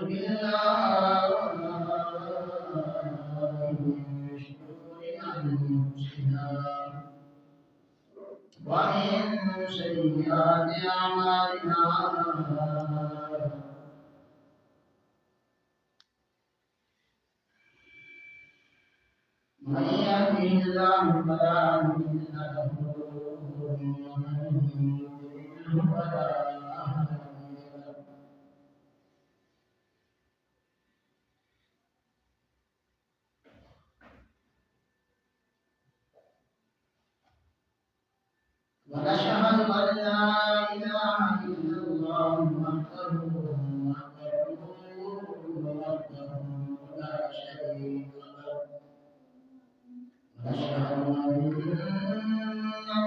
بالله من شرور أنفسنا ومن سيئات أعمالنا من يهده الله فلا مضل له ومن يضلل فلا هادي له ونشهد أن لا إله إلا الله وحده لا شريك له ونشهد أن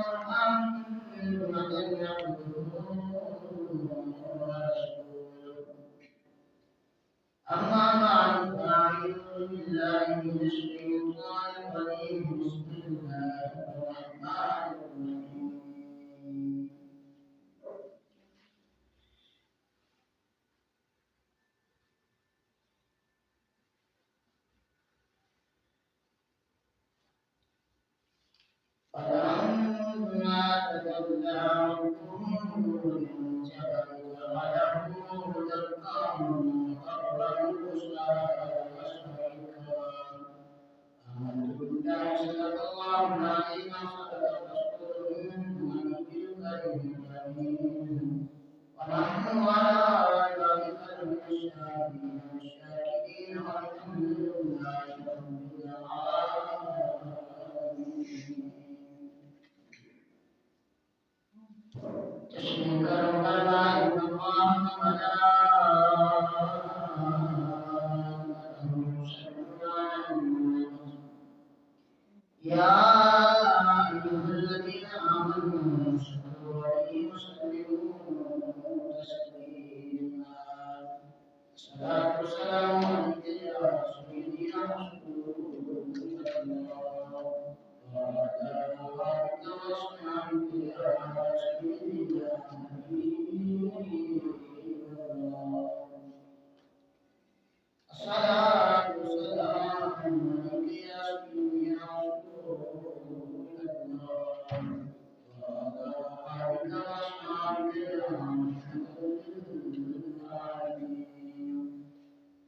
محمدا عبده ورسوله أما بعد فأعوذ بالله من الشيطان الرجيم بسم الله الرحمن الرحيم فلما تجلى ربهم للجبل جعله دكا وخر موسى صعقا آمنت بالله صدق الله العظيم وصدق رسوله النبي الكريم الأمين ونحن على ذلك من الشاهدين والشاكرين والحمد لله رب العالمين. تشريكا ولا إن الله وملائكته يصلون على النبي يا أيها الذين آمنوا صلوا عليه وسلموا تسليما الصلاة والسلام عليك يا سيدي يا رسول الله وعلى آلك وأصحابك يا سيدي يا حبيب الله الصلاة والسلام عليك يا سيدي يا رسول الله وعلى آلك وأصحابك يا محمد العالمين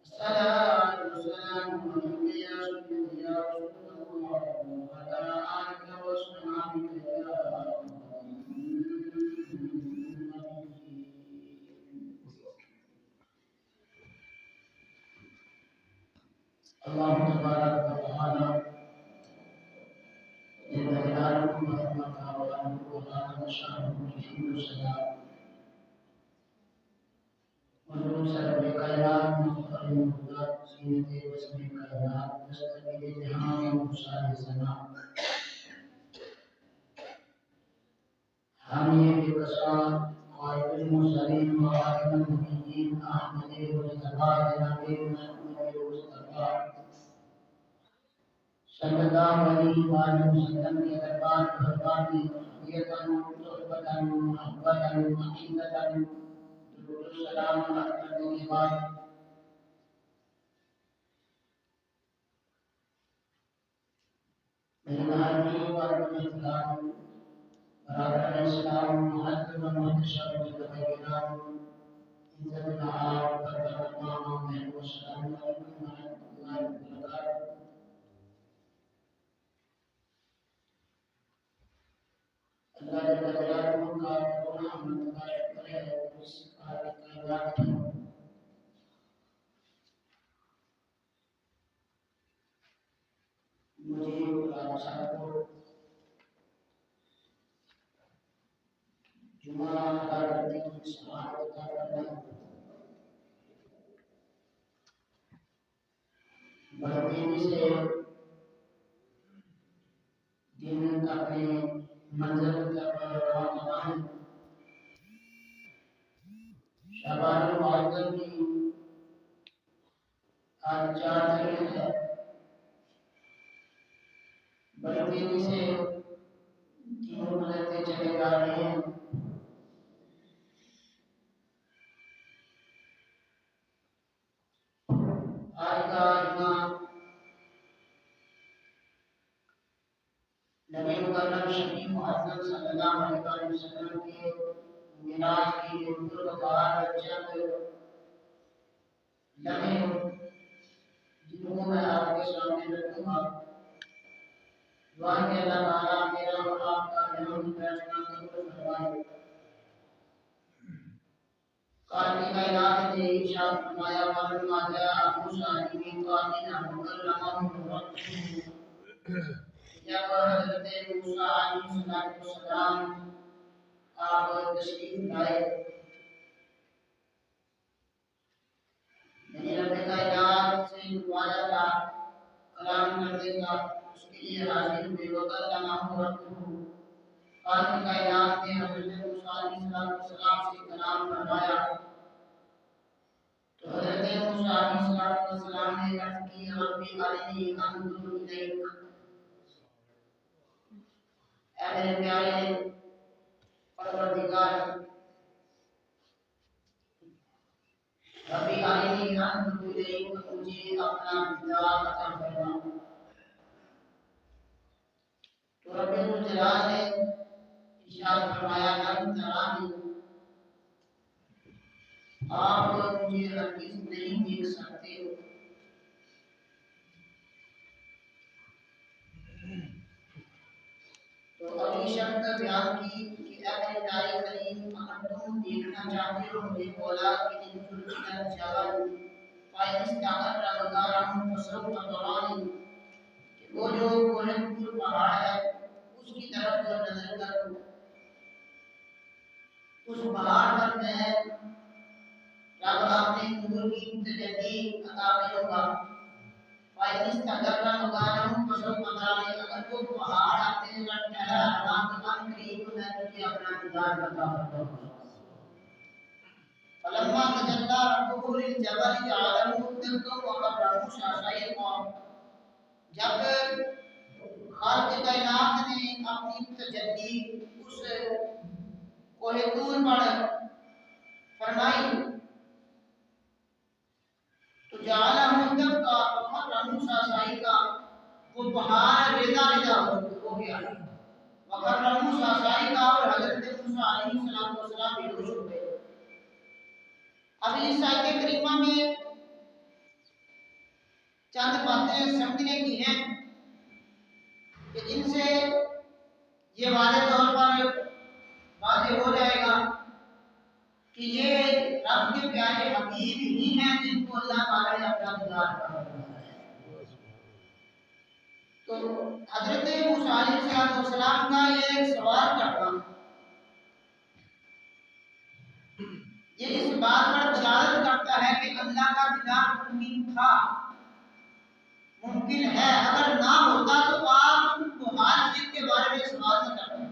الصلاة والسلام عليك يا سيدي يا رسول الله وعلى آلك وأصحابك يا الله تبارك وتعالى جل جلاله ورحمته وعظم شأنه يحيي السلام ودروس الكائنات مفخر الهدى سيدة واسم الكائنات تستقبل جهان ومشاهد السماء حامي بكسرى قائد المرسلين وخاتم النبيين أحمد المصطفى نبي محمد المصطفى صلی اللہ علیہ وآلہ وسلم کے دربار بھرپار کی خصوصیتاً صحبتاً محبتاً عقیدتاً درود السلام کرنے کے بعد میرے محبوب اور محترم برادران اسلام محترم و محتشم کرام عزت العال برکت اللہ السلام علیکم ورحمۃ اللہ وبرکاتہ. اللہ جل جلالہ کا بڑا حمد کا شکر ہے اس کائنات مجھے اور صاحب کو جمعہ ادا کرنے کی سعادت عطا فرمائی. بڑھتی سے دن اپنے منزل تک روانہ ہے. شعبان المعظم کی آج 4 تاریخ ہے. بڑی تیزی سے دن گزرتے چلے جا رہے ہیں. افضل صلی اللہ علیہ وسلم کے معراج کی پرکار جب لمحے جنہوں میں آپ کے سامنے رکھوں گا، دعا کہ اللہ تعالیٰ میرا اور آپ کا یہاں بیٹھنا قبول فرمائے۔ خالق کائنات نے ارشاد فرمایا وَلَمَّا جَاءَ مُوسَىٰ لِمِيقَاتِنَا وَكَلَّمَهُ رَبُّهُ، جب حضرت موسیٰ علیہ السلام آپ تشریف لائے، یعنی رب کائنات سے وعدہ تھا کلام کرنے کا، اس کے لیے حاضر ہوئے وَكَلَّمَهُ رَبُّهُ، خالق کائنات نے حضرت موسیٰ علیہ السلام سے کلام فرمایا۔ تو حضرت موسیٰ علیہ السلام نے عرض کی ربی ارنی انظر الیک، اے میرے پیارے پروردگار، ربی ارنی انظر الیک، مجھے اپنا دیدار عطا فرما۔ تو رب الجلال نے ارشاد فرمایا لن ترانی، آپ مجھے ہرگز نہیں دیکھ سکتے ہو۔ تو اگلی شرط بیان کی کہ اے میرے پیارے کریم، اگر تم دیکھنا چاہتے ہو مجھے بولا کہ انظر الی الجبل فإن استقر مكانه فسوف ترانی، کہ وہ جو کوہ طور پہاڑ ہے اس کی طرف نظر کرو، اس پہاڑ پر میں رب اپنے نور کی تجلی عطا کروں گا۔ فإن استقر مكانه فسوف ترانی، اگر وہ پہاڑ اپنے جگہ ٹھہرا رہا قریب میں تجھے اپنا دیدار عطا کروں گا۔ فلما تجلى ربه للجبل جعله دكا وخر موسى صعقا، جب خالق کائنات نے اپنی تجلی اس کوہ طور پر فرمائی تو جعله دكا وخر موسى صعقا، وہ پہاڑ ریزہ ریزہ ہو گیا، وخر موسى صعقا، اور حضرت موسیٰ علیہ السلام بے ہوش ہو گئے۔ اب اس آیت کریمہ میں چند باتیں سمجھنے کی ہیں کہ جن سے یہ واضح طور پر واضح ہو جائے گا کہ یہ رب کے پیارے حبیب ہی ہیں جن کو اللہ تعالیٰ نے اپنا دیدار عطا فرمایا۔ تو حضرت موسیٰ علیہ السلام کا یہ ایک سوال کرنا یہ اس بات پر دلالت کرتا ہے کہ اللہ کا دیدار ممکن تھا، ممکن ہے، اگر نہ ہوتا تو آپ کو ہر چیز کے بارے میں سوال نہ کرتے،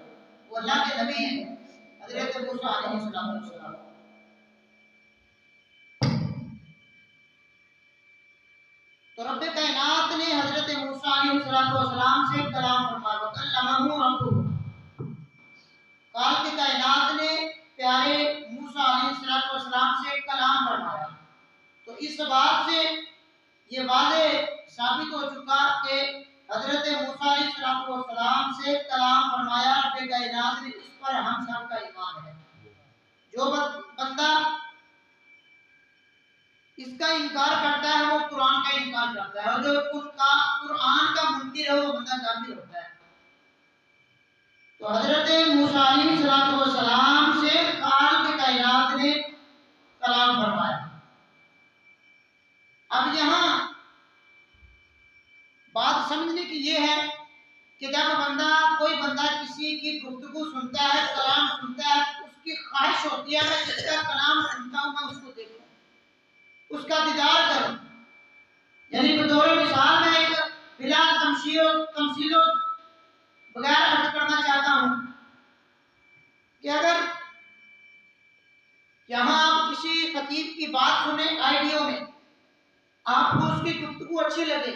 وہ اللہ کے نبی ہیں حضرت موسیٰ علیہ السلام۔ تو رب کائنات نے حضرت موسیٰ علیہ السلام سے کلام فرمایا وَكَلَّمَهُ رَبُّهُ، خالق کائنات نے پیارے موسیٰ علیہ السلام سے کلام فرمایا۔ تو اس بات سے یہ واضح ثابت ہو چکا کہ حضرت موسیٰ علیہ السلام سے کلام فرمایا رب کائنات نے، اس پر ہم سب کا ایمان ہے۔ جو بندہ اس کا انکار کرتا ہے وہ قرآن کا انکار کرتا ہے، اور جو قرآن کا منکر ہے وہ بندہ کافر ہوتا ہے۔ تو حضرت موسیٰ علیہ السلام سے خالق کائنات نے کلام فرمایا۔ اب یہاں بات سمجھنے کی یہ ہے کہ جب کوئی بندہ کسی کی گفتگو سنتا ہے، کلام سنتا ہے، اس کی خواہش ہوتی ہے میں جس کا کلام سنتا ہوں میں اس کو دیکھوں، اس کا دیدار کروں۔ یعنی بطور مثال میں ایک بلا تمثیل و بغیر عرض کرنا چاہتا ہوں کہ اگر یہاں آپ کسی خطیب کی بات سنیں آئیڈیو میں، آپ کو اس کی گفتگو اچھی لگے،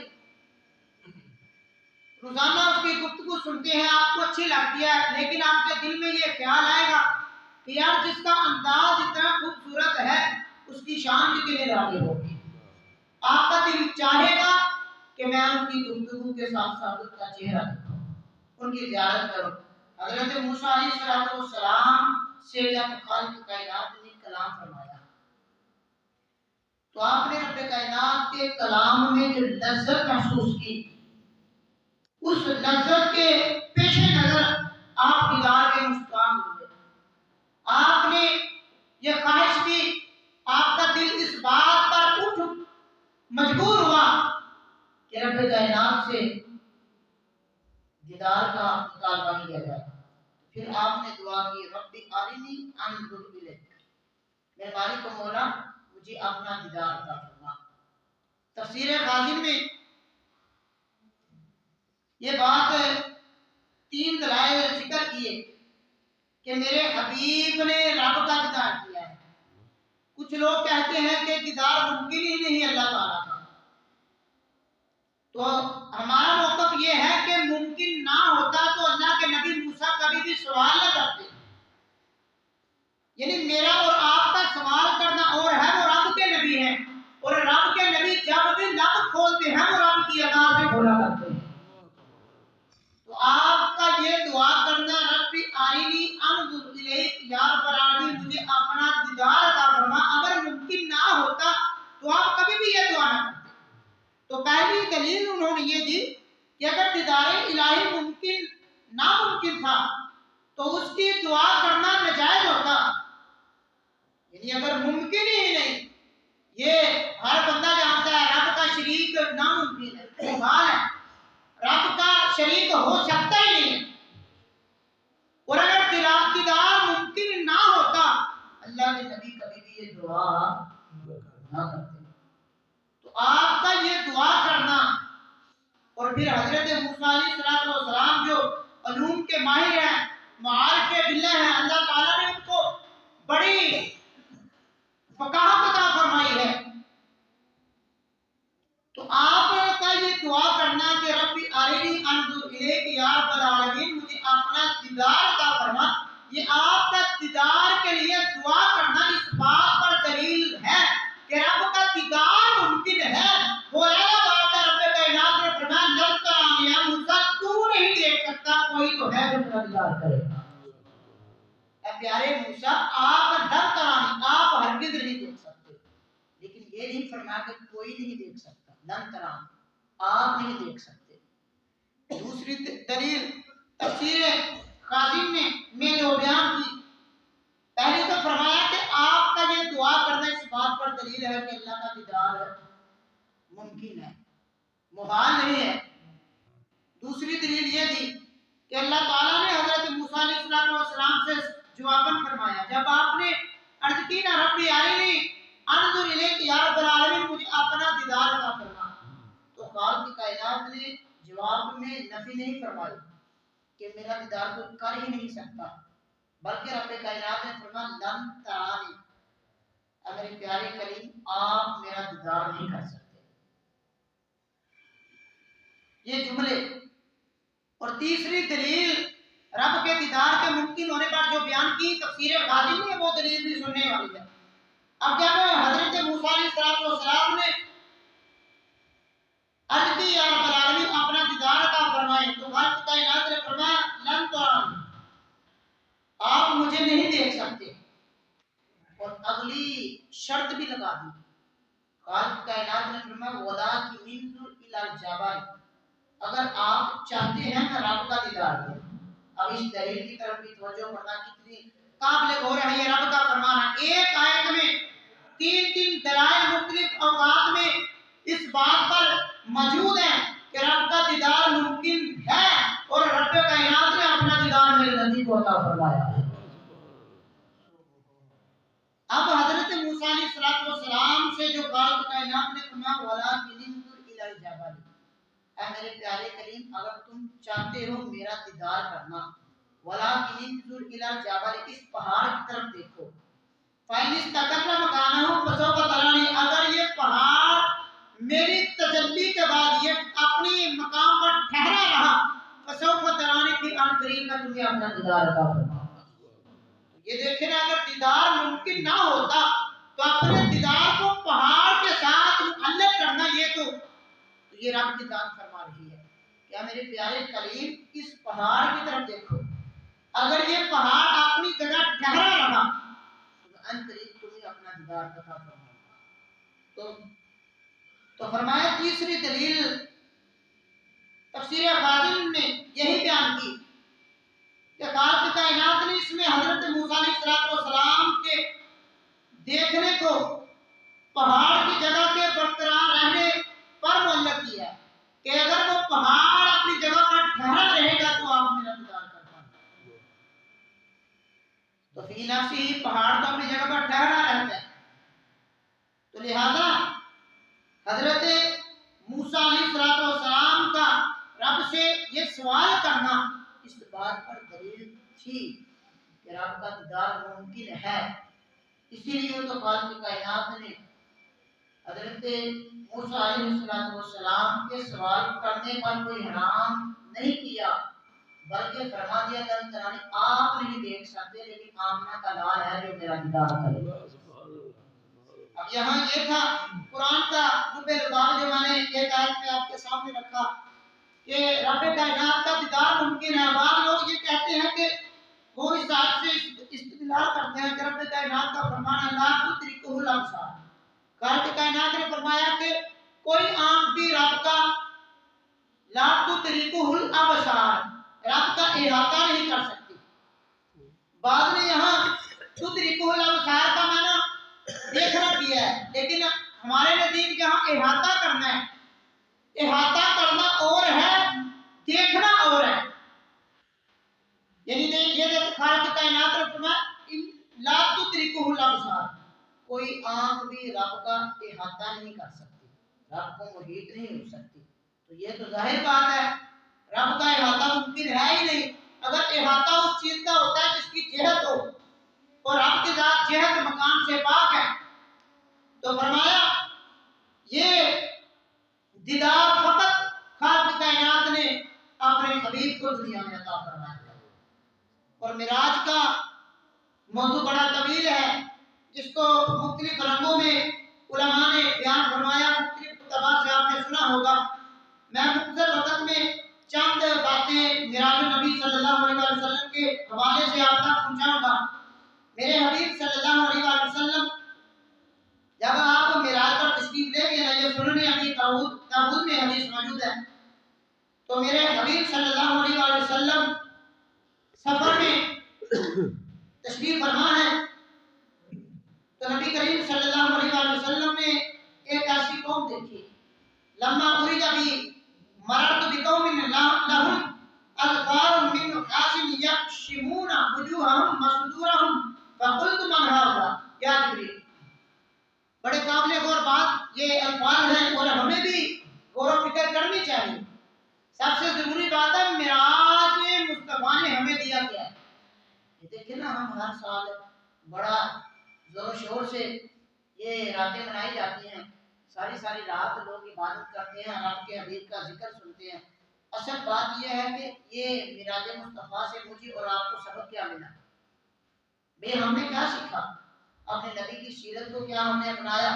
روزانہ اس کی گفتگو سنتے ہیں، آپ کو اچھی لگتی ہے، لیکن آپ کے دل میں یہ خیال آئے گا کہ یار جس کا انداز اتنا خوبصورت ہے اس کی شان کتنی نرالی ہوگی، آپ کا دل چاہے گا کہ میں ان کی گفتگو کے ساتھ ساتھ اس کا چہرہ دیکھوں، ان کی زیارت کروں۔ حضرت موسیٰ علیہ السلام سے جب خالق کائنات نے کلام فرمایا تو آپ نے رب کائنات کے کلام میں جو لذت محسوس کی، اس لذت کے پیش نظر آپ دیدار کے مستقام ہوئے۔ آپ نے یہ خواہش کی، آپ کا دل اس بات پر اٹھ مجبور ہوا کہ رب کائنات سے دیدار کا مطالبہ کیا جائے۔ پھر آپ نے دعا کی، ربی ارنی انظر الیک، میرے مالک و مولا مجھے اپنا دیدار عطا فرما۔ تفسیر غازی میں یہ بات 3 دلائل ذکر کیے کہ میرے حبیب نے رب کا دیدار کیا ہے۔ کچھ لوگ کہتے ہیں کہ دیدار ممکن ہی نہیں اللہ تعالیٰ کا، تو ہمارا موقف یہ ہے کہ ممکن نہ ہوتا تو اللہ کے نبی موسیٰ کبھی بھی سوال نہ کرتے۔ یعنی میرا اور آپ کا سوال کرنا اور ہے، وہ رب کے نبی ہیں، اور رب کے نبی جب بھی لب کھولتے ہیں وہ رب کی ادا سے کھولا کرتے ہیں۔ تو آپ کا یہ دعا کرنا، ربی ارنی انظر الیک، یا رب العالمین مجھے اپنا دیدار عطا فرما، اگر ممکن نہ ہوتا تو آپ کبھی بھی یہ دعا نہ کرتے۔ تو پہلی دلیل انہوں نے یہ دی کہ اگر دیدار الہی ممکن ناممکن تھا تو اس کی دعا کرنا ناجائز ہوتا۔ یعنی اگر ممکن ہی نہیں، یہ ہر بندہ جانتا ہے رب کا شریک ناممکن ہے، محال ہے، رب کا شریک ہو سکتا ہی نہیں ہے، اور اگر دیدار ممکن نہ ہوتا اللہ کے نبی کبھی بھی یہ دعا نہ کرتے۔ تو آپ کا یہ دعا کرنا، اور پھر حضرت موسیٰ علیہ السلام جو علوم کے ماہر ہیں، معارف باللہ ہیں، اللہ تعالیٰ نے ان کو بڑی فقاہت عطا فرمائی ہے، تو آپ کا یہ دعا کرنا کہ ربی ارنی انظر الیک، یا رب العالمین مجھے اپنا دیدار عطا فرما، یہ آپ کا دیدار کے لیے دعا کرنا اس بات پر دلیل ہے کہ رب کا دیدار ممکن ہے۔ وہ بات ہے، رب کائنات نے فرمایا لن ترانی یا موسیٰ، تو نہیں دیکھ سکتا، کوئی تو ہے جو تیرا دیدار کرے گا۔ اے پیارے موسیٰ، آپ لن ترانی، آپ ہرگز نہیں دیکھ سکتے، لیکن یہ نہیں فرمایا کہ کوئی نہیں دیکھ سکتا، لن ترانی، آپ نہیں دیکھ سکتے۔ دوسری دلیل تفسیر خازن میں جو بیان کی، پہلے تو فرمایا کہ آپ کا یہ دعا کرنا اس بات پر دلیل ہے کہ اللہ کا دیدار ممکن ہے، محال نہیں ہے۔ دوسری دلیل یہ دی کہ اللہ تعالیٰ نے حضرت موسیٰ علیہ السلام سے جواباً فرمایا، جب آپ نے عرض کی نا ربی ارنی انظر الیک، یا رب العالمین مجھے اپنا دیدار عطا فرما، تو خالق کائنات نے جواب میں نفی نہیں فرمائی کہ میرا دیدار کوئی کر ہی نہیں سکتا، بلکہ رب کائنات نے فرمایا لن ترانی، میرے پیارے کریم آپ میرا دیدار نہیں کر سکتے۔ یہ جملے، اور تیسری دلیل رب کے دیدار کے ممکن ہونے پر جو بیان کی تفسیر غازی میں، وہ دلیل بھی سننے والی ہے۔ اب جب حضرت موسیٰ علیہ السلام نے عرض کی یا رب العالمین اپنا دیدار عطا فرمائیں، تو خالق کائنات نے فرمایا لن ترانی، آپ مجھے نہیں دیکھ سکتے، اور اگلی شرط بھی لگا دی۔ خالق کائنات نے فرمایا ولکن انظر الی الجبل، اگر آپ چاہتے ہیں میں رب کا دیدار کروں۔ اب اس دلیل کی طرف بھی توجہ کرنا کتنی قابل غور ہے۔ یہ رب کا فرمان ہے، ایک آیت میں 3 دلائل مختلف اوقات میں اس بات پر موجود ہیں کہ رب کا دیدار ممکن ہے، اور رب کائنات نے اپنا دیدار میرے نبی کو عطا فرمایا ہے۔ اب حضرت موسیٰ علیہ السلام سے جو خالق کائنات نے فرمایا ولکن انظر الی الجبل، اے میرے پیارے کریم اگر تم چاہتے ہو میرا دیدار کرنا، ولکن انظر الی الجبل، اس پہاڑ کی طرف دیکھو، فإن استقر مکانہ فسوف ترانی، اگر یہ پہاڑ میری تجلی کے بعد یہ اپنی مقام پر ٹھہرا رہا، فسوف ترانی، پھر ان قریب میں تمہیں اپنا دیدار عطا فرماؤں گا۔ یہ دیکھیں نا، اگر دیدار ممکن نہ ہوتا تو اپنے دیدار کو پہاڑ کے ساتھ معلق کرنا، یہ رب کی ذات فرما رہی ہے کہ میرے پیارے کریم اس پہاڑ کی طرف دیکھو، اگر یہ پہاڑ اپنی جگہ ٹھہرا رہا تو ان قریب تمہیں اپنا دیدار عطا فرمائے گا۔ تو فرمایا تیسری دلیل تفسیر خازن نے یہی بیان کی کہ خالق کائنات نے اس میں حضرت موسیٰ علیہ السلام کے دیکھنے کو پہاڑ کی جگہ کے برقرار رہنے پر معلق کیا کہ اگر وہ پہاڑ اپنی جگہ پر ٹھہرا رہے گا تو آپ میرا دیدار کر پائیں گے۔ تو فی نفسی پہاڑ تو اپنی جگہ پر ٹھہرا رہتا ہے، تو لہذا حضرت موسیٰ علیہ السلام کا رب سے یہ سوال کرنا اس بات پر دلیل تھی کہ رب کا دیدار ممکن ہے۔ اسی لیے تو خالق کائنات نے حضرت موسیٰ علیہ السلام کے سوال کرنے پر کوئی حرام نہیں کیا، بلکہ فرما دیا کہ اللہ تعالیٰ نے آپ نہیں دیکھ سکتے لیکن آمنہ کا لال ہے جو میرا دیدار کرے۔ اب یہاں یہ تھا قرآن کا رب الباب جو میں نے ایک آیت میں آپ کے سامنے رکھا کہ رب کائنات کا دیدار ممکن ہے۔ بعض لوگ یہ کہتے ہیں کہ وہ اس آیت سے استدلال کرتے ہیں کہ رب کائنات کا فرمان لا تدرکہ الابصار، خالق کائنات نے فرمایا کہ کوئی آنکھ بھی رب کا لا تدرکہ الابصار، رب کا احاطہ نہیں کر سکتی۔ بعض نے یہاں تدرکہ الابصار کا معنی دیکھنا کیا ہے، لیکن ہمارے نزدیک یہاں احاطہ کرنا ہے۔ احاطہ کرنا اور ہے، دیکھنا اور ہے۔ یعنی یہ خالق کائنات نے فرمایا لا تدرکہ الابصار، کوئی آنکھ بھی رب کا احاطہ نہیں کر سکتی، رب کو محیط نہیں ہو سکتی۔ تو یہ تو ظاہر بات ہے رب کا احاطہ ممکن ہے ہی نہیں۔ اگر احاطہ اس چیز کا ہوتا ہے جس کی جہت ہو اور رب کی ذات جہت مکان سے پاک ہے، تو فرمایا یہ دیدار فقط خالق کائنات نے اپنے حبیب کو دنیا میں عطا فرمایا۔ اور معراج کا موضوع بڑا طویل ہے جس کو مختلف رنگوں میں علماء نے بیان فرمایا، مختلف کتابات سے آپ نے سنا ہوگا۔ میں مختصر وقت میں چند باتیں معراج نبی صلی اللہ علیہ وسلم کے حوالے سے آپ تک پہنچاؤں گا۔ میرے حبیب صلی اللہ علیہ وسلم جب آپ معراج پر تشریف لے گئے نا، یہ سنن ابی داؤد میں حدیث موجود ہے، تو میرے حبیب صلی اللہ علیہ وسلم سفر میں تشریف فرما ہے، تو نبی کریم صلی اللہ علیہ وسلم نے ایک ایسی قوم دیکھی، لما ارید بی مررت بقوم لهم اظفار من نحاس یکشمون وجوہهم وصدورهم فقلت من هؤلاء یا جبریل۔ بڑے قابل غور بات یہ الفاظ ہیں اور ہمیں بھی غور و فکر کرنی چاہیے۔ سب سے ضروری بات ہے معراج مصطفیٰ نے ہمیں دیا کیا ہے۔ یہ دیکھیں نا، ہم ہر سال بڑا زور و شور سے یہ راتیں منائی جاتی ہیں، ساری ساری رات لوگ عبادت کرتے ہیں، رب کے حبیب کا ذکر سنتے ہیں۔ اصل بات یہ ہے کہ یہ معراج مصطفیٰ سے مجھے اور آپ کو سبق کیا ملا، ہم نے کیا سیکھا، اپنے نبی کی سیرت کو کیا ہم نے اپنایا۔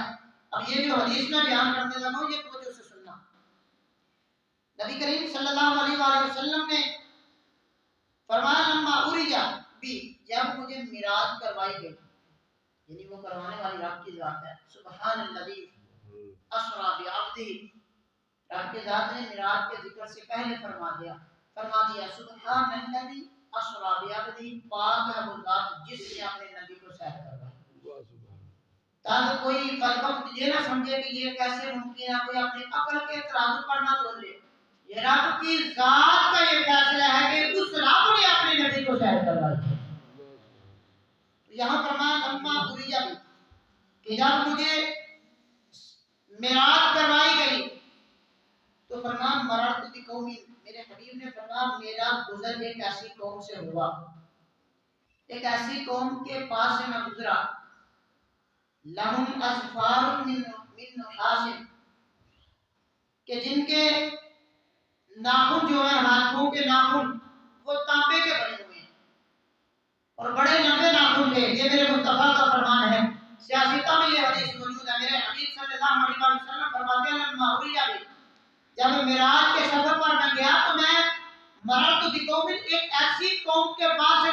اب یہ جو حدیث میں بیان کرنے لگا ہوں یہ توجہ سے سننا۔ نبی کریم صلی اللہ علیہ وسلم نے فرمایا لما ارجا بھی، جب مجھے معراج کروائی گئی، یعنی وہ کروانے والی رب کی ذات ہے، سبحان الذی اسری بعبدہ، رب کی ذات نے معراج کے ذکر سے پہلے فرما دیا سبحان الذی اسری بعبدہ، پاک ہے وہ ذات جس نے اپنے نبی کو سیر کروایا، تاکہ کوئی قلبم یہ نہ سمجھے کہ یہ کیسے ممکن ہے، کوئی اپنی عقل کے ترازو پر نہ تول لے۔ یہ رب کی ذات کا یہ فیصلہ ہے کہ اس رب نے اپنے نبی کو سیر کروائی۔ یہاں فرمایا لما ارجا بھی، کہ جب مجھے معراج کروائی گئی تو فرمایا مررت بقوم، میرے حبیب نے فرمایا میرا گزر ایک ایسی قوم سے ہوا، ایک ایسی قوم کے پاس سے میں گزرا، لہم اظفار من نحاس، کہ جن کے ناخن جو ہیں، ہاتھوں کے ناخن وہ تانبے کے بنے ہوئے ہیں اور بڑے لمبے ناخن تھے۔ یہ میرے مصطفیٰ کا فرمان ہے، سیاستہ میں یہ حدیث موجود ہے۔ میرے حبیب صلی اللہ علیہ وسلم فرماتے ہیں لما ارجا بھی، جب معراج کے سفر پر میں گیا تو میں مررت بقوم، ایک ایسی قوم کے پاس سے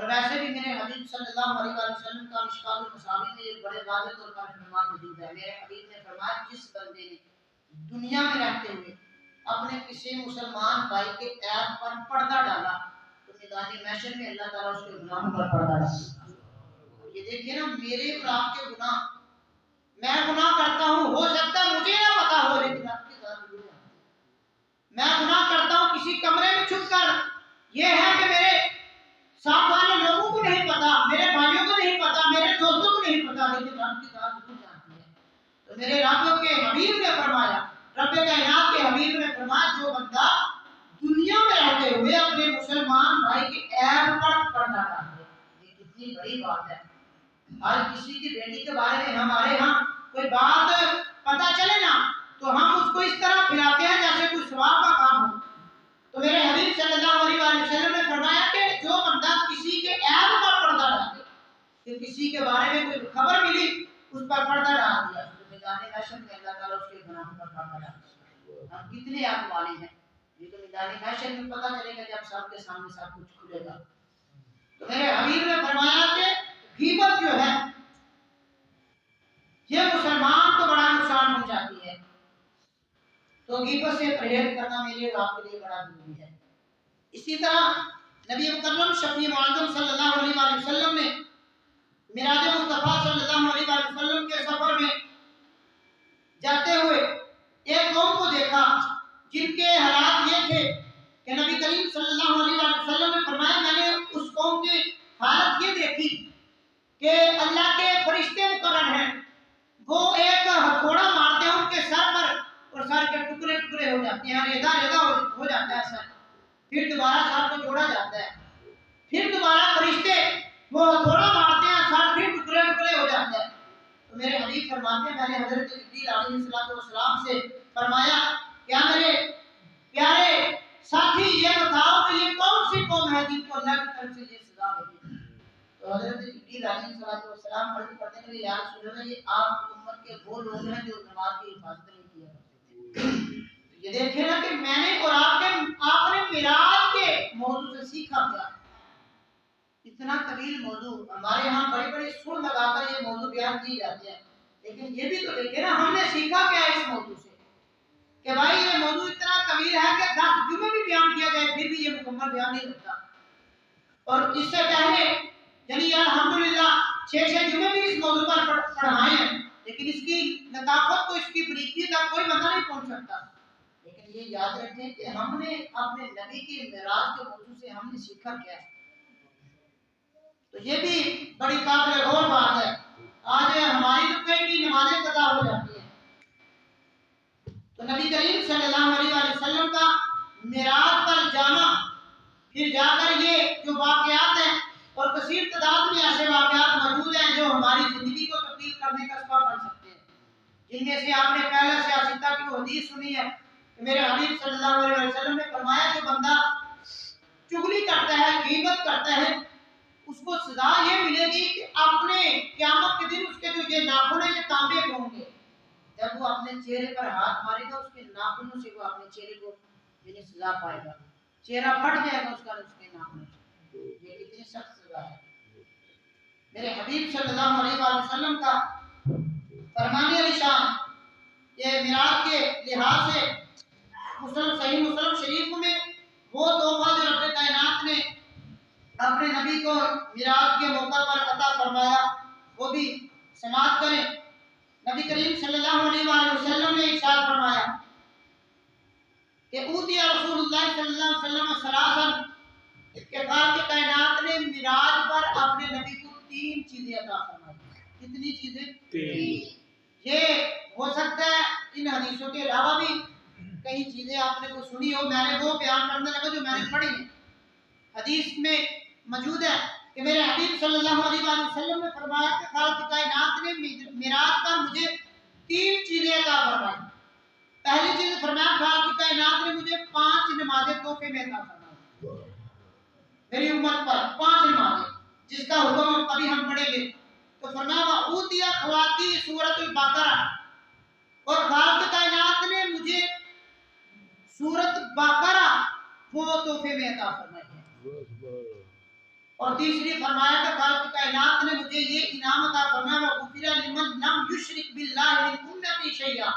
اور ویسے بھی میرے حبیب صلی اللہ علیہ وسلم کا مشکات المصابیح میں ایک بڑے واضح طور پر فرمان موجود ہے. میرے حبیب نے فرمایا جس بندے نے دنیا میں رہتے ہوئے اپنے کسی مسلمان بھائی کے عیب پر پردہ ڈالا تو میدان محشر میں اللہ تعالیٰ اس کے گناہوں پر پردہ ڈالتا. یہ دیکھیے نا میرے اور آپ کے گناہ، میں گناہ کرتا ہوں، ہو سکتا ہے مجھے نہ پتا ہو لیکن آپ کے ساتھ ضرور ہے. میں گناہ کرتا ہوں کسی کمرے میں چھپ کر، یہ ہے کہ میرے ساتھ والے لوگوں کو نہیں پتا، میرے بھائیوں کو نہیں پتا، میرے دوستوں کو نہیں پتا، لیکن رب کی ذات ضرور جانتی ہے. تو میرے رب کے حبیب نے فرمایا، رب کائنات کے حبیب نے فرمایا جو بندہ دنیا میں رہتے ہوئے اپنے مسلمان بھائی کے عیب پر پردہ ڈالے، یہ کتنی بڑی بات ہے. آج کسی کی بیٹی کے بارے میں ہمارے ہاں کوئی بات پتہ چلے نا تو ہم اس کو اس طرح پھیلاتے ہیں جیسے کوئی ثواب کا کام ہو. تو میرے حبیب صلی اللہ علیہ وسلم نے فرمایا کہ جو بندہ کسی کے عیب پر پردہ ڈالے، کہ کسی کے بارے میں کوئی خبر ملی اس پر پردہ ڈال دیا تو میدان محشر میں اللہ تعالیٰ اس کے گناہوں پر پردہ ڈالتا. ہم کتنے عیب والے ہیں، یہ تو میدان محشر میں پتہ چلے گا جب سب کے سامنے سب کچھ کھلے گا. تو میرے حبیب نے فرمایا کہ غیبت جو ہے یہ مسلمان کو بڑا نقصان پہنچاتی ہے. تو غیبت سے پرہیز کرنا میرے اور آپ کے لیے بڑا ضروری ہے. اسی طرح نبی مکرم شفیع معظم صلی اللہ علیہ وسلم نے معراج مصطفیٰ صلی اللہ علیہ وسلم کے سفر میں جاتے ہوئے ایک قوم کو دیکھا جن کے حالات یہ تھے کہ نبی کریم صلی اللہ علیہ وسلم نے فرمایا میں نے اس قوم کی حالت یہ دیکھی کہ اللہ کے فرشتے مقرر ہیں، وہ ایک ہتھوڑا مارتے ہیں ان کے سر پر اور سر کے ٹکڑے ٹکڑے ہو جاتے ہیں، ریزہ ریزہ ہو جاتا ہے سر، پھر دوبارہ سر کو جوڑا جاتا ہے، پھر دوبارہ فرشتے وہ ہتھوڑا مارتے ہیں، سر پھر ٹکڑے ٹکڑے ہو جاتا ہے. تو میرے حبیب فرماتے ہیں میں نے حضرت جبریل علیہ السلام سے فرمایا کیا میرے پیارے ساتھی یہ بتاؤ کہ یہ کون سی قوم ہے جن کو اللہ کی طرف سے یہ سزا ملی؟ تو حضرت جبریل علیہ السلام عرض کرتے ہیں کہ یا رسول اللہ یہ آپ کی امت کے وہ لوگ ہیں جو نماز کی حفاظت نہیں کیا کرتے تھے. یہ دیکھیں نا کہ میں نے اور آپ نے معراج کے موضوع سے سیکھا کیا. اتنا طویل موضوع، ہمارے ہاں بڑی بڑی سر لگا کر یہ موضوع بیان کیے جاتے ہیں، لیکن یہ بھی تو دیکھیں نا ہم نے سیکھا کیا اس موضوع سے کہ بھائی یہ موضوع اتنا طویل ہے کہ 10 جمعے بھی بیان کیا جائے پھر بھی یہ مکمل بیان نہیں ہوتا. اور اس سے پہلے یعنی الحمدللہ 6 جمعے بھی اس موضوع پر پڑھائے ہیں، لیکن اس کی لطافت کو، اس کی بریکی تک کوئی بندہ نہیں پہنچ سکتا. لیکن یہ یاد رکھیں کہ ہم نے اپنے نبی کی معراج کے موضوع سے ہم نے سیکھا کیا ہے. تو یہ بھی بڑی قابل غور بات ہے. آج ہماری تو کئی نمازیں قضا ہو جاتی ہیں. تو نبی کریم صلی اللہ علیہ وسلم کا معراج پر جانا، پھر جا کر یہ جو واقعات ہیں اور کثیر تعداد میں ایسے واقعات موجود ہیں جو ہماری زندگی کو تبدیل کرنے کا سبب بن سکتے ہیں. جن میں سے آپ نے پہلا سیاستہ کی وہ حدیث سنی ہے کہ میرے حبیب صلی اللہ علیہ وسلم نے فرمایا جو بندہ چغلی کرتا ہے، غیبت کرتا ہے، اس کو سزا یہ ملے گی کہ اپنے قیامت کے دن اس کے جو یہ ناخن ہیں یہ تانبے ہوں گے. جب وہ اپنے چہرے پر ہاتھ مارے گا اس کے ناخنوں سے وہ اپنے چہرے کو یعنی سزا پائے گا، چہرہ پھٹ جائے گا اس کا، اس کے ناخنوں سے. یہ کتنی سخت سزا ہے. میرے حبیب صلی اللہ علیہ وسلم کا فرمان علی شان یہ معراج کے لحاظ سے صحیح مسلم شریف میں وہ تحفہ جو رب کائنات نے اپنے نبی کو معراج کے موقع پر عطا فرمایا وہ بھی سماعت کریں. نبی کریم صلی اللہ علیہ وسلم نے ارشاد فرمایا کہ اوتی رسول اللہ صلی اللہ علیہ وسلم سلاسن کہ کائنات نے معراج پر اپنے نبی کو 3 چیزیں عطا فرمائی. کتنی چیزیں؟ 3. یہ ہو سکتا ہے ان حدیثوں کے علاوہ بھی کئی چیزیں آپ نے کو سنی ہو، میں نے وہ بیان کرنے لگا جو میں نے پڑھی ہیں. حدیث میں موجود ہے کہ میرے حبیب صلی اللہ علیہ وسلم نے فرمایا کہ خالق کائنات نے معراج پر مجھے 3 چیزیں عطا فرمائی. پہلی چیز فرمایا خالق کائنات نے مجھے 5 نمازیں تحفے میں عطا فرمائی میری امت پر. 5 نمازیں جس کا حکم ابھی ہم پڑھیں گے. تو فرمایا اوتیا خواتی سورۃ البقرہ، اور خالق کائنات نے مجھے سورۃ بقرہ وہ تحفے میں عطا فرمائی ہے. اور تیسری فرمایا کہ خالق کائنات نے مجھے یہ انعام عطا فرمایا وغفر لمن لم یشرک باللہ من امتی شیئا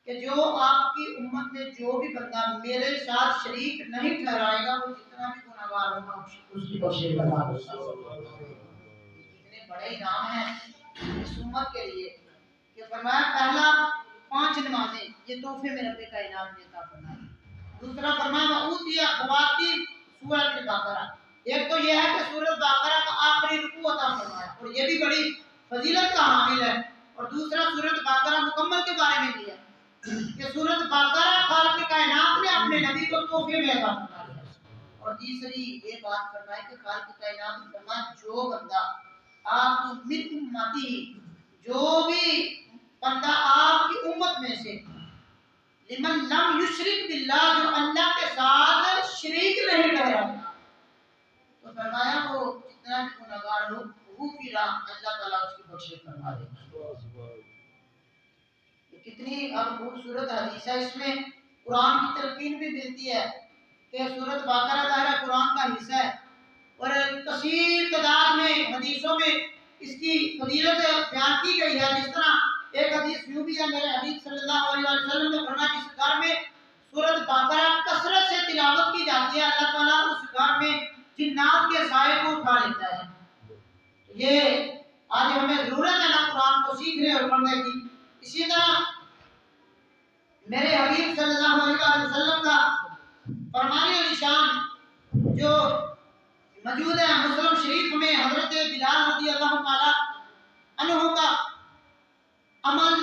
کہ جو آپ کی امت میں جو بھی بندہ میرے ساتھ شریک نہیں ٹھہرائے گا وہ جتنا بھی گناہگار ہوگا اس کی بخشش کرنا ہوگا۔ اتنے بڑے انعام ہیں اس امت کے لیے کہ فرمایا پہلا 5 نمازیں یہ تحفے میں رب کائنات نے عطا فرمائے۔ دوسرا فرمایا اوتی خواتین سورۃ البقرہ، ایک تو یہ ہے کہ سورۃ بقرہ کا آخری رکوع عطا فرمایا اور یہ بھی بڑی فضیلت کا حامل ہے، اور دوسرا سورۃ بقرہ مکمل کے بارے میں بھی ہے کہ سورۃ بقرہ خالق کائنات نے اپنے نبی کو تحفے میں عطا فرمایا، اور تیسری یہ بات فرمائی کہ خالق کائنات نے فرمایا جو بندہ آپ من امتی جو بھی بندہ آپ کی امت میں سے لمن لم یشرک باللہ جو اللہ کے ساتھ شریک نہیں ٹھہراتا تو فرمایا وہ جتنا بھی گناہگار ہو وہ پھر اللہ تعالیٰ اس کی بخشش فرما دے گا۔ کتنی خوبصورت حدیث ہے، اس میں قرآن کی تلقین بھی ملتی ہے کہ سورۃ بقرہ ظاہر قرآن کا حصہ ہے اور کثیر تعداد میں حدیثوں میں اس کی فضیلت بیان کی گئی ہے۔ جس طرح ایک حدیث یوں بھی ہے، میرے حبیب صلی اللہ علیہ وسلم نے فرمایا جس گھر میں سورۃ بقرہ کثرت سے تلاوت کی جاتی ہے اللہ تعالیٰ اس گھر میں جنات کے سائے کو اٹھا لیتا ہے۔ یہ آج ہمیں ضرورت ہے نا قرآن کو سیکھنے اور پڑھنے کی۔ اسی طرح میرے حبیب صلی اللہ علیہ وسلم کا فرمانے اور نشان جو موجود ہے مسلم شریف میں حضرت بلال رضی اللہ تعالی عنہ کا عمل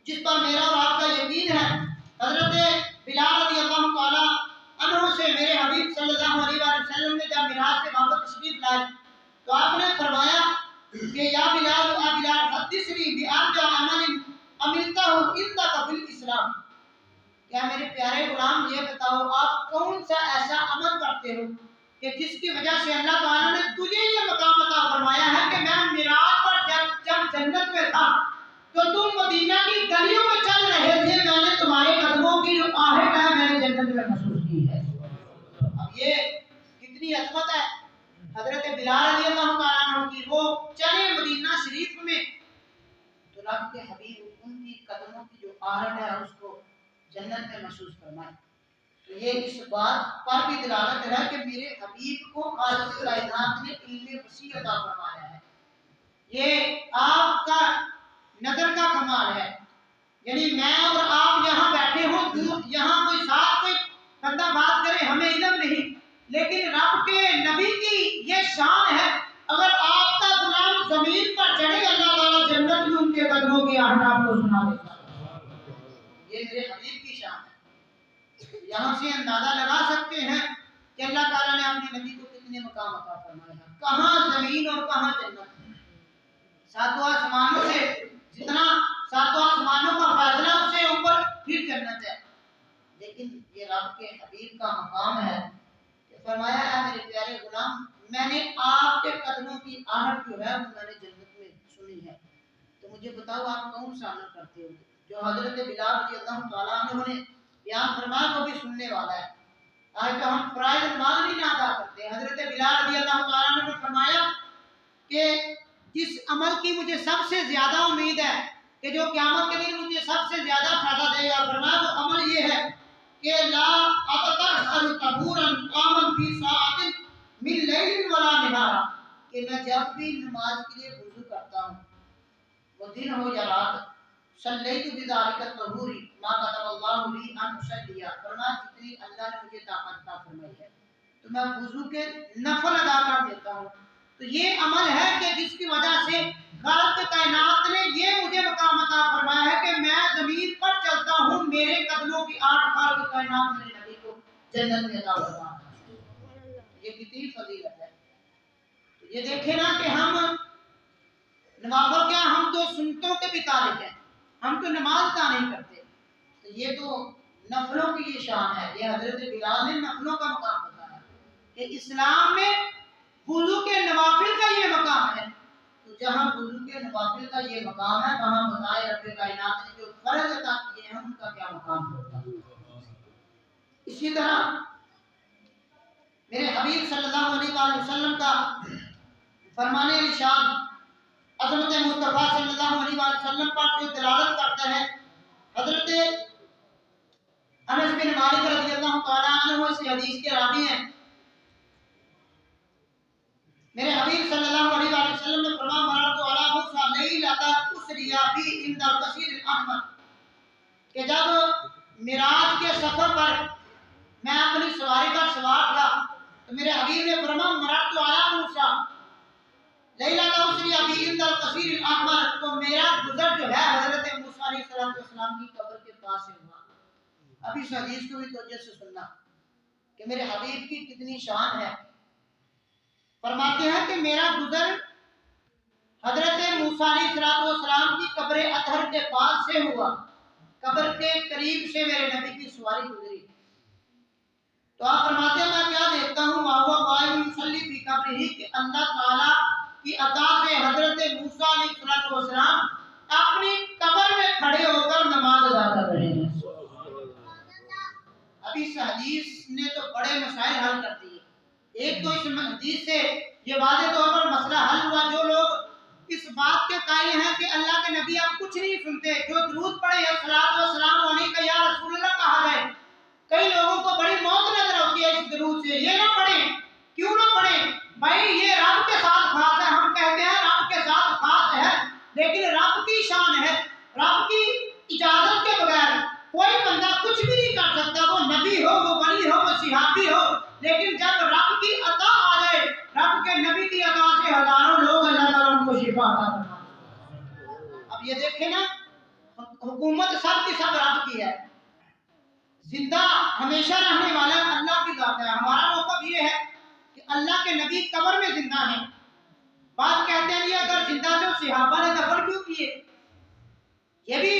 جس پر میرا اور آپ کا یقین ہے، حضرت بلال رضی اللہ تعالی عنہ سے میرے حبیب صلی اللہ علیہ وسلم نے جب معراج سے واپس تشریف لائے تو آپ نے فرمایا کہ یا بلال حدثنی بأرجع عمل عملتہ عندک فی الاسلام، کیا میرے پیارے غلام یہ بتاؤ آپ کون سا ایسا عمل کرتے ہو کہ جس کی وجہ سے اللہ تعالیٰ نے تجھے یہ مقام عطا فرمایا ہے کہ میں معراج پر جب جنت میں تھا تو تم مدینہ کی گلیوں میں چل رہے تھے، میں نے تمہارے قدموں کی جو آہٹ ہے میں نے جنت میں محسوس کی ہے۔ اب یہ کتنی عظمت ہے حضرت بلال رضی اللہ تعالیٰ عنہ کی، وہ چلے مدینہ شریف میں تو رب کے حبیب ان کی قدموں کی جو آہٹ ہے اس کو جنت میں محسوس فرمائے۔ تو یہ اس بات پر بھی دلالت ہے کہ میرے حبیب کو خالق کائنات نے علم وسیع عطا فرمایا ہے، یہ آپ کا نظر کا کمال ہے۔ یعنی میں اور آپ یہاں بیٹھے ہوں، یہاں کوئی ساتھ کوئی بندہ بات کرے ہمیں علم نہیں، لیکن رب کے نبی کی یہ شان ہے اگر آپ کا غلام زمین پر چڑھے اللہ تعالیٰ جنت میں ان کے قدموں کی آہٹ آپ کو سنا دیتا ہے۔ یہ میرے حبیب کی شان ہے۔ یہاں سے اندازہ لگا سکتے ہیں کہ اللہ تعالیٰ نے اپنے نبی کو کتنے مقام عطا فرمائے ہیں، کہاں زمین اور کہاں جنت۔ ساتوں آسمانوں سے جتنا ساتوں آسمانوں کا فاصلہ اس سے اوپر پھر جنت ہے، لیکن یہ رب کے حبیب کا مقام ہے کہ فرمایا ہے میرے پیارے غلام میں نے آپ کے قدموں کی آہٹ جو ہے وہ میں نے جنت میں سنی ہے، تو مجھے بتاؤ آپ کون سا عمل کرتے ہو جو حضرت بلال رضی اللہ تعالیٰ عنہ نے بیان فرمایا وہ بھی سننے والا ہے۔ آج تو ہم فرائض نماز نہیں ادا کرتے، حضرت بلال رضی اللہ تعالیٰ عنہ نے فرمایا کہ جس عمل کی مجھے سب سے زیادہ امید ہے کہ جو قیامت کے دن مجھے سب سے زیادہ فائدہ دے گا، فرمایا وہ عمل یہ ہے کہ لا اتطہر طہورا قاما فی ساعۃ من لیل ولا نہار، کہ میں جب بھی نماز کے لیے وضو کرتا ہوں وہ دن ہو یا رات صلیت بذالک الطہور ما كتب اللہ لی ان اصلی، فرمایا جتنی اللہ نے مجھے طاقت عطا فرمائی ہے تو میں وضو کے نفل ادا کر دیتا ہوں۔ تو یہ عمل ہے کہ جس کی وجہ سے خالق کائنات نے یہ مجھے مقام عطا فرمایا ہے کہ میں زمین پر چلتا ہوں میرے قدموں کی آہٹ خالق کائنات میرے نبی کو جنت میں عطا فرمایا۔ یہ کتنی فضیلت ہے۔ تو یہ دیکھیں نا کہ ہم نوافل کیا ہم تو سنتوں کے بھی تارک ہیں، ہم تو نماز ادا نہیں کرتے، تو یہ تو نفلوں کی یہ شان ہے۔ یہ حضرت بلال نے نفلوں کا مقام بتایا کہ اسلام میں وضو کے نوافل کا یہ مقام ہے، تو جہاں وضو کے نوافل کا یہ مقام ہے وہاں بتائے رب کائنات نے جو فرض عطا کیے ہیں ان کا کیا مقام ہوگا۔ اسی طرح میرے حبیب صلی اللہ علیہ وآلہ وسلم کا فرمانے ارشاد عظمت مصطفیٰ صلی اللہ علیہ وآلہ وسلم پر جو دلالت کرتا ہے، حضرت انس بن مالک رضی اللہ تعالیٰ عنہ اس حدیث کے راوی ہیں۔ میرے حبیب صلی اللہ علیہ وآلہ وسلم نے فرمایا مررت علی موسیٰ لیلۃ اسری بی عند القصیر الاحمر، کہ جب معراج کے سفر پر میں اپنی سواری پر سوار تھا تو میرے حبیب نے فرمایا مررت علی موسیٰ لیلۃ اسری بی عند القصیر الاحمر، تو میرا گزر جو ہے حضرت موسیٰ علیہ السلام کی قبر کے پاس سے ہوا۔ اب اس حدیث کو بھی توجہ سے سننا کہ میرے حبیب کی کتنی شان ہے۔ فرماتے ہیں کہ میرا گزر حضرت موسیٰ علیہ السلام کی قبر اطہر کے پاس سے ہوا، قبر کے قریب سے میرے نبی کی سواری گزری۔ تو آپ فرماتے ہیں میں کیا دیکھتا ہوں وَهُوَ قَائِمٌ يُصَلِّي فِي قَبْرِهِ، کہ اللہ تعالیٰ کی عطا سے حضرت موسیٰ علیہ السلام اپنی قبر میں کھڑے ہو کر نماز ادا کر رہے ہیں۔ اب اس حدیث نے تو بڑے مسائل حل کر دیے۔ ایک تو اس حدیث سے یہ واضح طور پر مسئلہ حل ہوا، جو لوگ اس بات کے قائل ہیں کہ اللہ کے نبی آپ کچھ نہیں سنتے، جو درود پڑھے الصلوۃ والسلام علیک یا رسول اللہ کہا جائے، کئی لوگوں کو بڑی موت نظر ہوتی ہے اس درود سے، یہ نہ پڑھیں، کیوں نہ پڑھیں بھائی، یہ رب کے ساتھ خاص ہے۔ ہم کہتے ہیں رب کے ساتھ خاص ہے، لیکن رب کی شان ہے، رب کی اجازت کے بغیر کوئی بندہ کچھ بھی نہیں کر سکتا، وہ نبی ہو، وہ ولی ہو، وہ صحابی ہو، لیکن جب رب کی عطا آ جائے، رب کے نبی کی عطا سے ہزاروں لوگ اللہ تعالیٰ ان کو شفا عطا فرماتے۔ اب یہ دیکھیں نا، حکومت سب کی سب رب کی ہے، زندہ ہمیشہ رہنے والا اللہ کی ذات ہے۔ ہمارا موقف یہ ہے کہ اللہ کے نبی قبر میں زندہ ہیں۔ بات کہتے ہیں یہ اگر زندہ تو صحابہ نے دفن کیوں کیے؟ یہ بھی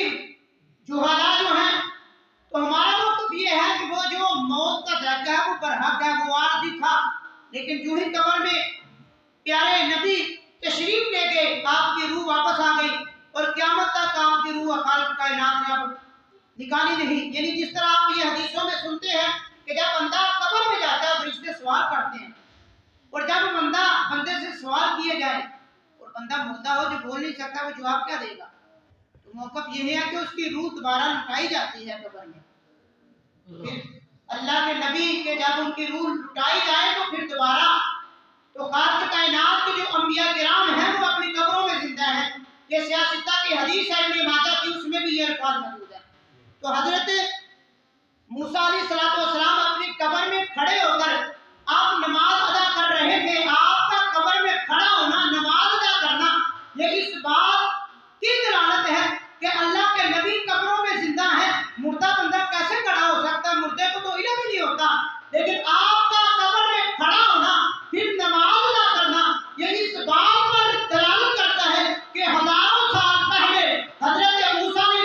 جہالا جو ہیں، تو ہمارا موقف یہ ہے کہ وہ جو موت کا ذائقہ ہے وہ برحق ہے، وہ عارضی تھا، لیکن جو ہی قبر میں پیارے نبی تشریف لے گئے، آپ کی روح واپس آ گئی، اور قیامت تک آپ کی روح خالق کائنات نے اب نکالی نہیں۔ یعنی جس طرح آپ یہ حدیثوں میں سنتے ہیں کہ جب بندہ قبر میں جاتا ہے فرشتے سوال کرتے ہیں، اور جب بندے سے سوال کیے جائے اور بندہ مردہ ہو جو بول نہیں سکتا، وہ جواب کیا دے گا؟ تو موقف یہ ہے کہ اس کی روح دوبارہ لٹائی جاتی ہے قبر میں۔ پھر اللہ کے نبی کے جب ان کی روح لٹائی جائے تو پھر دوبارہ تو خالق کائنات کے جو انبیاء کرام ہیں وہ اپنی قبروں میں زندہ ہیں۔ یہ سیاستہ کی حدیث ہے ابن ماجہ کی، اس میں بھی یہ الفاظ موجود ہے۔ تو حضرت موسیٰ علیہ السلام اپنی قبر میں کھڑے ہو کر آپ نماز ادا کر رہے تھے۔ آپ کا قبر میں کھڑا ہونا، نماز ادا کرنا، یہ اس بات کی دلالت ہے کہ اللہ کے نبی قبروں میں زندہ ہیں۔ مردہ بندہ کیسے کھڑا ہو سکتا ہے؟ مردے کو تو علم ہی نہیں ہوتا، لیکن آپ کا قبر میں کھڑا ہونا پھر نماز ادا کرنا، یہ اس بات پر دلالت کرتا ہے کہ ہزاروں سال پہلے حضرت موسیٰ علیہ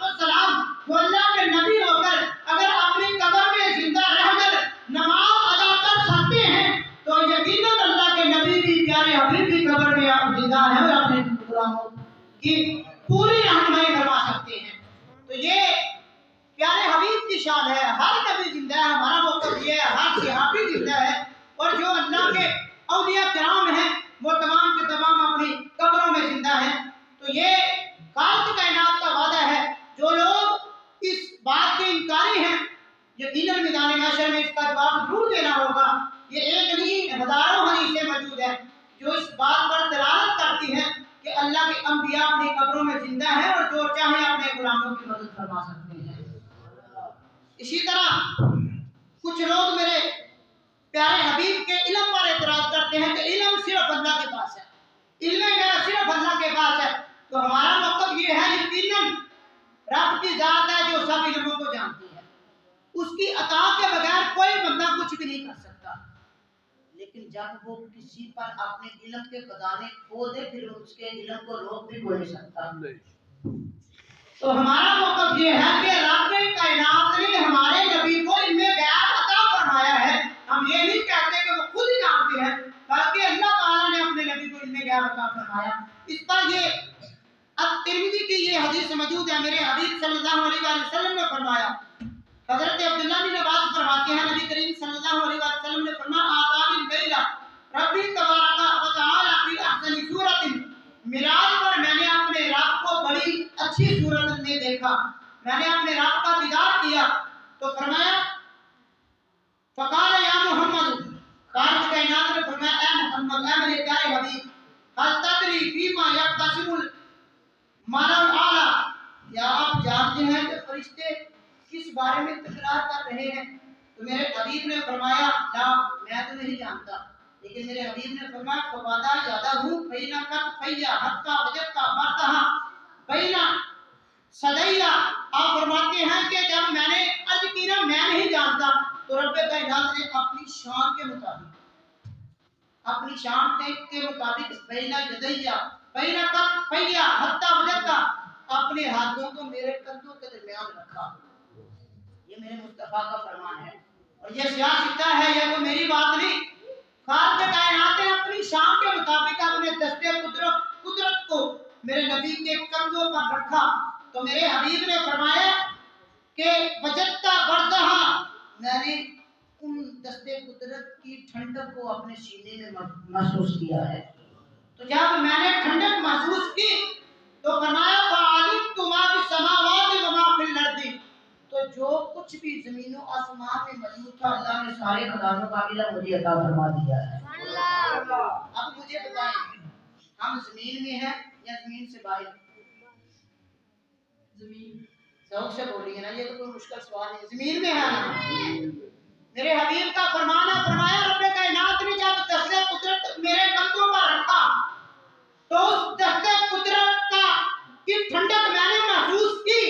السلام جو اللہ کے نبی ہو کر اگر اپنی قبر میں زندہ رہ کر نماز ادا کر سکتے ہیں، تو یقیناً اللہ کے نبی بھی پیارے حبیب بھی قبر میں زندہ ہیں اور اپنے غلاموں کی پوری رہنمائی فرما سکتے ہیں۔ تو یہ پیارے حبیب کی شان ہے، ہر نبی زندہ ہے، ہمارا موقف یہ ہے ہر صحابی زندہ ہے، اور جو اللہ کے اولیاء کرام ہیں وہ تمام کے تمام اپنی قبروں میں زندہ ہیں۔ تو یہ خالق کائنات کا وعدہ ہے۔ جو لوگ اس بات کے انکاری ہیں، یقیناً میدان محشر میں اس کا جواب ضرور دینا ہوگا۔ یہ ایک نہیں ہزاروں حدیثیں موجود ہیں جو اس بات پر دلالت کرتی ہیں کہ اللہ کے انبیاء اپنی قبروں میں زندہ ہیں اور جو چاہیں اپنے غلاموں کی مدد فرما سکتے ہیں۔ اسی طرح کچھ لوگ میرے پیارے حبیب کے علم پر اعتراض کرتے ہیں کہ علم صرف اللہ کے پاس ہے، علم صرف اللہ کے پاس ہے۔ تو ہمارا مطلب یہ ہے یقیناً رب کی ذات ہے جو سب علموں کو جانتی ہے، اس کی عطا کے بغیر کوئی بندہ کچھ بھی نہیں کر سکتا، لیکن جب وہ کسی پر اپنے علم کے خزانے کھول دے پھر اس کے علم کو روک بھی کوئی نہیں سکتا۔ تو ہمارا موقف یہ ہے کہ رب کائنات نے ہمارے نبی کو علم غیب عطا فرمایا ہے۔ ہم یہ نہیں کہتے کہ وہ خود ہی جانتے ہیں، بلکہ اللہ تعالیٰ نے اپنے نبی کو علم غیب عطا فرمایا۔ اس پر یہ ترمذی کی یہ حدیث موجود ہے، میرے حبیب صلی اللہ علیہ وآلہ وسلم نے فرمایا، حضرت عبداللہ بن عباس فرماتے ہیں نبی کریم صلی اللہ علیہ وسلم نے فرمایا تو فرمایا فقال یا محمد، خالق کائنات نے فرمایا اے محمد، اے میرے پیارے حبیب، حل تدری فیما یقتسم الملأ الاعلی، کیا آپ جانتے ہیں کہ فرشتے کس بارے میں تکرار کر رہے ہیں؟ تو میرے حبیب نے فرمایا لا، میں تو نہیں جانتا، لیکن میرے حبیب نے فرمایا فوادا زیادہ ہوں بینا کت فیا حتی وجدتا مرتہا بینا صدیہ، آپ فرماتے ہیں کہ جب میں نے عرض کی نا میں نہیں جانتا، تو رب کائنات نے اپنی شان کے مطابق بینا جدیہ بینا کت فیا حتی وجدتا، اپنے ہاتھوں کو میرے کندھوں کے درمیان رکھا۔ یہ میرے مصطفیٰ کا فرمان ہے، اور یہ سیاستہ ہے، یہ تو میری بات نہیں۔ خالق کائنات نے اپنی شان کے مطابق اپنے دستے قدرت کو میرے نبی کے کندھوں پر رکھا۔ تو میرے حبیب نے فرمایا کہ وجدتا بردہا، میں نے ان دستے قدرت کی ٹھنڈک کو اپنے سینے میں محسوس کیا ہے۔ تو جب میں نے ٹھنڈک محسوس کی تو فرمایا فعلمت ما فی السماوات و ما فی الارض، تو جو کچھ بھی زمین و آسمان میں موجود تھا اللہ نے سارے خزانوں کا علم مجھے عطا فرما دیا ہے۔ اب مجھے بتائیں ہم زمین میں ہیں یا زمین سے باہر؟ زمین، ذوق سے بولیے نا، یہ تو کوئی مشکل سوال نہیں، زمین میں ہے نا۔ میرے حبیب کا فرمان ہے، فرمایا رب کائنات نے جب دستے قدرت میرے کندھوں پر رکھا تو اس دستے قدرت کا کی ٹھنڈک میں نے محسوس کی،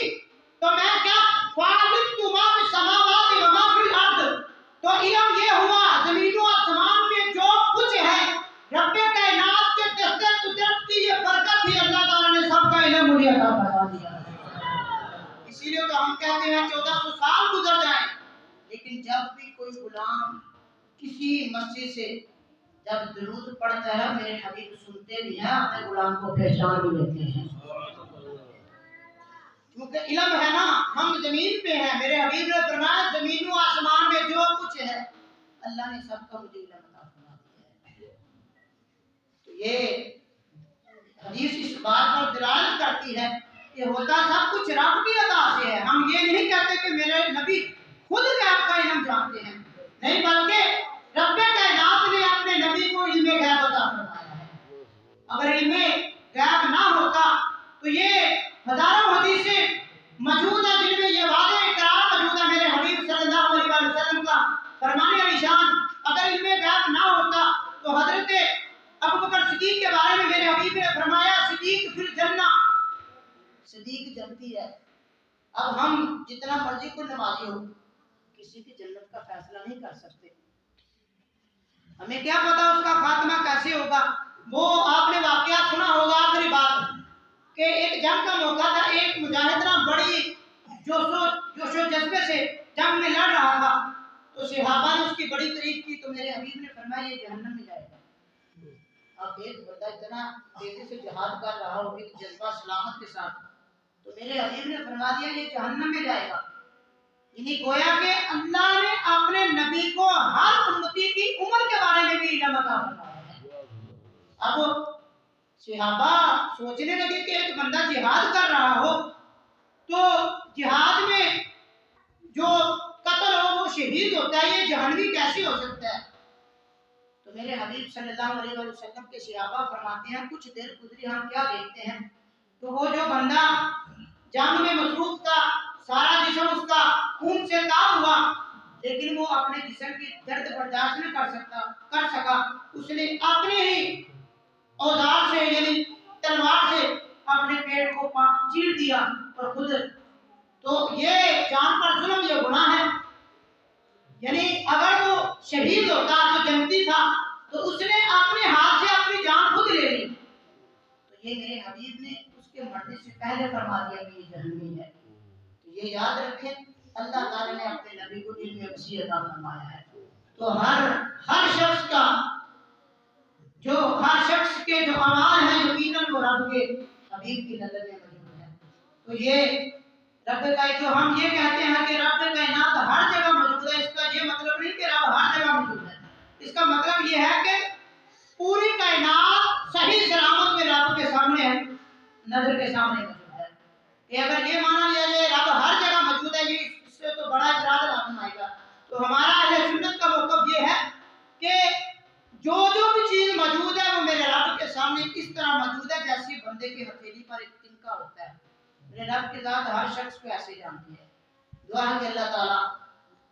تو میں کیا فعلمت ما فی السماوات و ما فی الارض، تو علم یہ ہوا زمین و آسمان میں جو کچھ ہے رب کائنات کے دستے قدرت کی یہ برکت ہی اللہ تعالیٰ نے سب کا علم مجھے عطا فرما دیا۔ اسی لیے تو ہم کہتے ہیں 1400 سال گزر جائیں، لیکن جب بھی کوئی غلام کسی مسجد سے جب درود پڑھتا ہے میرے حبیب سنتے بھی ہیں، اپنے غلام کو پہچان بھی لیتے ہیں، کیونکہ علم ہے نا، ہم زمین پہ ہیں۔ میرے حبیب نے فرمایا زمین و آسمان میں جو کچھ ہے اللہ نے سب کا مجھے علم عطا فرما دیا ہے۔ تو یہ حدیث اس بات پر دلالت کرتی ہے کہ ہوتا سب کچھ رب کی عطا سے ہے۔ ہم یہ نہیں کہتے کہ میرے نبی خود غیب کا علم جانتے ہیں، نہیں، بلکہ رب کائنات نے اپنے نبی کو علم غیب عطا فرمایا ہے۔ اگر علم غیب نہ ہوتا تو یہ ہزاروں حدیثیں موجود ہیں جن میں یہ واضح اقرار موجود ہے میرے حبیب صلی اللہ علیہ وسلم کا فرمان علی شان۔ اگر علم غیب نہ ہوتا تو حضرت ابوبکر صدیق کے بارے میں میرے حبیب نے فرمایا صدیق فی الجنہ، صدیق جنتی ہے۔ اب ہم جتنا مرضی کوئی نمازی ہو کسی کی جنت کا فیصلہ نہیں کر سکتے، ہمیں کیا پتا اس کا خاتمہ کیسے ہوگا۔ وہ آپ نے واقعہ سنا ہوگا آخری بات کہ ایک جنگ کا موقع تھا، ایک مجاہد نا بڑی جوش و جذبے سے جنگ میں لڑ رہا تھا، تو صحابہ نے اس کی بڑی تعریف کی، تو میرے حبیب نے فرمایا یہ جہنم میں جائے گا۔ اب ایک بندہ اتنا تیزی سے جہاد کر رہا ہو ایک جذبہ سلامت کے ساتھ، تو میرے حبیب نے فرما دیا یہ جہنم میں جائے گا۔ یعنی گویا کہ اللہ نے اپنے نبی کو ہر امتی کی عمر کے بارے میں بھی علم عطا فرمایا ہے۔ اب صحابہ سوچنے لگے کہ ایک بندہ جہاد کر رہا ہو تو جہاد میں جو قتل ہو وہ شہید ہوتا ہے، یہ جہنمی کیسے ہو سکتا ہے؟ تو میرے حبیب صلی اللہ علیہ وسلم کے صحابہ فرماتے ہیں کچھ دیر گزری ہم کیا دیکھتے ہیں، تو وہ جو بندہ جنگ میں مصروف تھا، سارا جسم اس کا خون سے تاب ہوا، لیکن وہ اپنے جسم کی درد برداشت نہیں کر سکا، اس نے اپنے ہی اوزار سے یعنی تلوار سے اپنے پیٹ کو چیر دیا اور خود، تو یہ جان پر ظلم، یہ گناہ ہے۔ یعنی اگر وہ شہید ہوتا تو جنتی تھا، تو اس نے اپنے ہاتھ سے اپنی جان خود لے لی، تو یہ میرے حبیب نے اس کے مرنے سے پہلے فرما دیا کہ یہ جہنمی ہے۔ تو یہ یاد رکھیں اللہ تعالیٰ نے اپنے نبی کو علم وسیع عطا فرمایا ہے، تو ہر شخص کا ہر شخص کے جو اعمال ہیں یقیناً وہ رب کے حبیب کی نظر میں موجود ہے۔ تو یہ رب کا جو ہم یہ کہتے ہیں کہ رب کائنات ہر جگہ موجود ہے، اس کا یہ مطلب نہیں کہ رب ہر جگہ موجود ہے، اس کا مطلب یہ ہے کہ پوری کائنات صحیح سلامت میں رب کے سامنے ہے، نظر کے سامنے موجود ہے۔ کہ اگر یہ مانا لیا جائے رب ہر جگہ موجود ہے، یہ اس سے تو بڑا اعتراض میرے رب کی ذات ہر شخص کو ایسے جانتی ہے. دعا ہے کہ اللہ تعالیٰ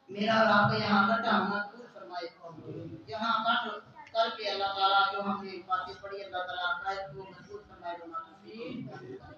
میرا اور آپ کا یہاں اکٹھا ہونا قبول فرمائے. یہاں اکٹھ کر کے اللہ تعالیٰ جو ہم نے باتیں پڑھی اللہ تعالیٰ عقائد کو مضبوط فرمائے.